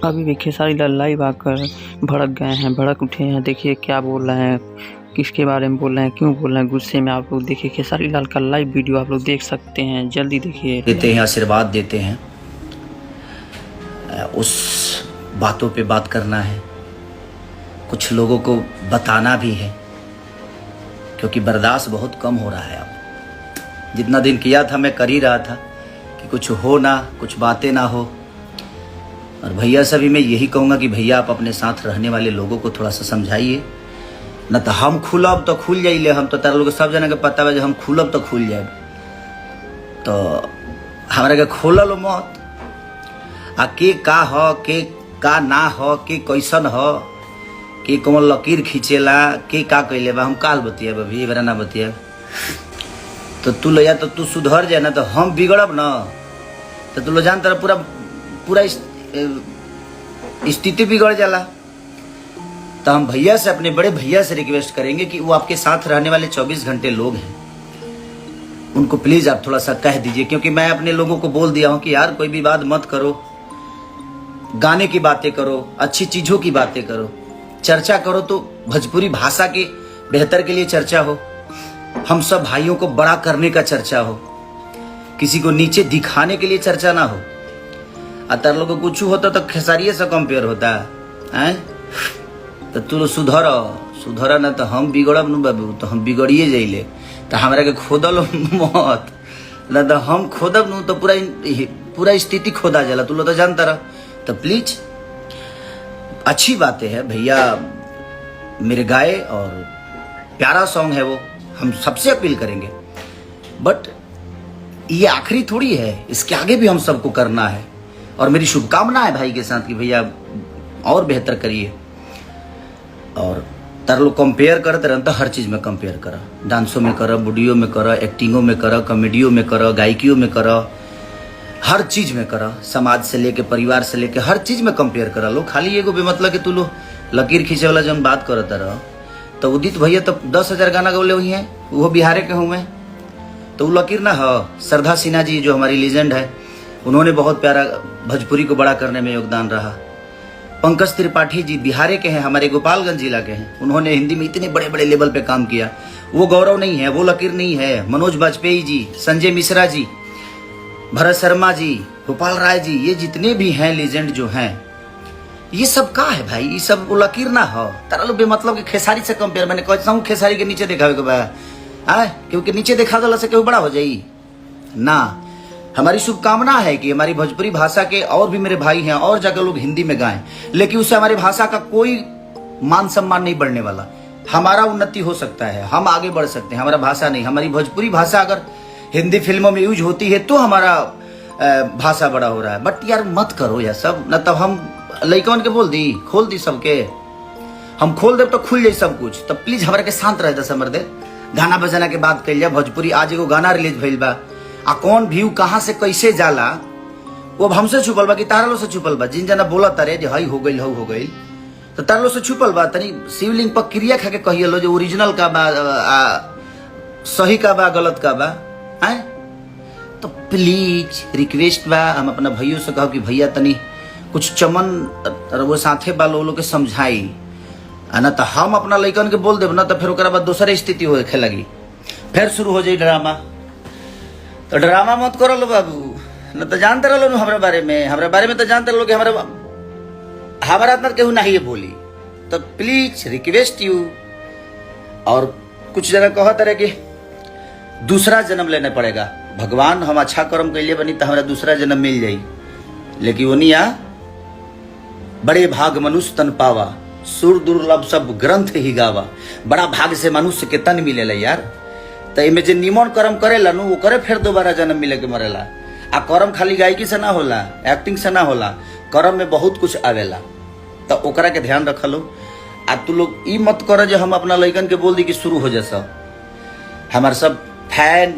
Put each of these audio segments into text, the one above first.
अभी भी खेसारी लाल लाइव आकर भड़क गए हैं, भड़क उठे हैं। देखिए क्या बोल रहे हैं, किसके बारे में बोल रहे हैं, क्यों बोल रहे हैं गुस्से में। आप लोग देखिए खेसारी लाल का लाइव वीडियो आप लोग देख सकते हैं, जल्दी देखिए। देते हैं, आशीर्वाद देते हैं, उस बातों पे बात करना है, कुछ लोगों को बताना भी है, क्योंकि बर्दाश्त बहुत कम हो रहा है। अब जितना दिन किया था मैं कर ही रहा था कि कुछ हो ना, कुछ बातें ना हो। और भैया से भी मैं यही कहूँगा कि भैया आप अपने साथ रहने वाले लोगों को थोड़ा सा समझाइए, न तो हम खुलब तो खुल जाइले। हम तो तारा लोग सब जना के पता बा, हम खुलब तो खुल जाए, तो हमारा के खोलल मत। आ के का हो, के का ना हो, के कैसन हो, के कौन लकीर खींचेला, के का कैले बा, हम काल बतिया अभी बरा ना बतिया। तो तू ले जा, तो तू सुधर जाए ना, तो हम बिगड़ब ना। तो तू लो जान तेरा पूरा पूरा स्थिति बिगड़ जाला। तो हम भैया से, अपने बड़े भैया से रिक्वेस्ट करेंगे कि वो आपके साथ रहने वाले 24 घंटे लोग हैं, उनको प्लीज आप थोड़ा सा कह दीजिए। क्योंकि मैं अपने लोगों को बोल दिया हूं कि यार कोई भी बात मत करो, गाने की बातें करो, अच्छी चीजों की बातें करो, चर्चा करो तो भोजपुरी भाषा के बेहतर के लिए चर्चा हो, हम सब भाइयों को बड़ा करने का चर्चा हो, किसी को नीचे दिखाने के लिए चर्चा ना हो। अतर लोग को कुछ होता तो खेसारिये से कंपेयर होता है। तो तू सुधर ना, तो हम बिगड़ब न बाबू, तो हम बिगड़िए जाइले। तो हमरा के खोदल मत ना, तो हम खोदब न तो पूरा स्थिति खोदा जाला। तू लोग तो जानता रह। तो प्लीज अच्छी बातें है भैया मेरे गाए, और प्यारा सॉन्ग है वो, हम सबसे अपील करेंगे। बट ये आखिरी थोड़ी है, इसके आगे भी हम सबको करना है। और मेरी शुभकामना है भाई के साथ कि भैया और बेहतर करिए। और तार लोग कंपेयर करते रहते, हर चीज में कंपेयर करा, डांसों में करा, वीडियो में करा, एक्टिंगों में करा, कॉमेडियों में करा, गायकियों में करा, हर चीज में करा, समाज से लेके परिवार से लेके हर चीज में कंपेयर करा लो। खाली एगो बेमतलब कि तू लो लकीर खींचे वाला जब बात करता रह। तो उदित भैया तो 10,000 गाना गौले हुई हैं, वो बिहारे के हुए, तो वो लकीर ना हो। श्रद्धा सिन्हा जी जो हमारी लीजेंड है, उन्होंने बहुत प्यारा भोजपुरी को बड़ा करने में योगदान रहा। पंकज त्रिपाठी जी बिहार के हैं, हमारे गोपालगंज जिला के हैं, उन्होंने हिंदी में इतने बड़े बड़े लेवल पे काम किया। वो गौरव नहीं है, वो लकीर नहीं है। मनोज बाजपेयी जी, संजय मिश्रा जी, भरत शर्मा जी, गोपाल राय जी, ये जितने भी हैं लीजेंड जो हैं, ये सब का है भाई, ये सब वो लकीर ना हो। तारा लोग बेमतलब के खेसारी से कंपेयर, मैंने कहता हूँ खेसारी के नीचे दिखावे के बा, क्योंकि नीचे दिखा दला से क्यों बड़ा हो जाई ना। हमारी शुभकामना है कि हमारी भोजपुरी भाषा के और भी मेरे भाई हैं, और जगह लोग हिंदी में गाएं, लेकिन उससे हमारी भाषा का कोई मान सम्मान नहीं बढ़ने वाला। हमारा उन्नति हो सकता है, हम आगे बढ़ सकते हैं, हमारा भाषा नहीं। हमारी भोजपुरी भाषा अगर हिंदी फिल्मों में यूज होती है तो हमारा भाषा बड़ा हो रहा है। बट यार मत करो यह सब, न तब हम लइकन के बोल दी, खोल दी सबके, हम खोल दे तो खुल जाए सब कुछ। तब प्लीज हमारे के शांत रह समर दे, गाना बजाना के बात कर लिया। भोजपुरी आज एगो गाना रिलीज भइल बा, आ कौन व्यू कहाँ से कैसे जाला वो अब हमसे छुपल बा कि तारा से छुपल बा। जिन जना बोला तारे जो हई हो गई हो गई, तो तारा से छुपल बा। तनी शिवलिंग पर क्रिया खा के कहिए लो जो ओरिजिनल का बा, सही का बा, गलत का बा है। तो प्लीज रिक्वेस्ट बा, हम अपना भैया से कहो कि भैया तनी कुछ चमन वो साथे बा लोग के समझाई, ना तो हम अपना लइकन के बोल देव ना, तो फिर ओकरा बाद दूसरे स्थिति होखे लगी, फिर शुरू हो जाए ड्रामा। तो ड्रामा मत करो लो बाबू, न तो जानते रहो हमारे बारे में तो जानते रहो कि हमारा अंदर केहू नहीं बोली। तो प्लीज रिक्वेस्ट यू। और कुछ जगह कहते रहे कि दूसरा जन्म लेने पड़ेगा। भगवान हम अच्छा कर्म के लिए बनी तो हमारा दूसरा जन्म मिल जाई, लेकिन वो नहीं आ। बड़े भाग मनुष्य तन पावा, सुर दुर्लभ सब ग्रंथ ही गावा। बड़ा भाग से मनुष्य के तन मिलेला यार। तो इमे जे निमन कर्म करेला नु, वो करे फिर दोबारा जन्म मिले के मरेला। आ कर्म खाली गायकी से ना होला, एक्टिंग से ना होला, कर्म में बहुत कुछ आवेला। तो ओकरा के ध्यान रख लो। आ तू लोग ई मत कर जो हम अपना लइकन के बोल दी कि शुरू हो जैसा। हमार सब फैन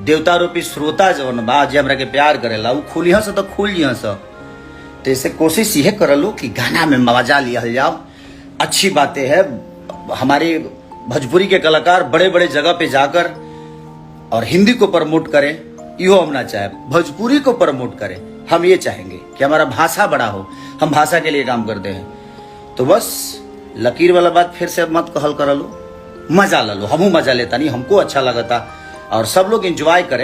देवता रूपी श्रोता जवन बा, जे हमरा के प्यार करेला, वो खुलिया से तो खुल जिया से। तो इसे कोशिश यह कर लो कि गाना में मजा लिया जाओ। अच्छी बातें है, हमारे भोजपुरी के कलाकार बड़े बड़े जगह पे जाकर और हिंदी को प्रमोट करें, यो हम ना चाहे, भोजपुरी को प्रमोट करें, हम ये चाहेंगे। कि हमारा भाषा बड़ा हो, हम भाषा के लिए काम करते हैं। तो बस लकीर वाला बात फिर से अब मत कहल कर लो, मजा लो, हमू मजा लेता नहीं, हमको अच्छा लगता और सब लोग एंजॉय करें।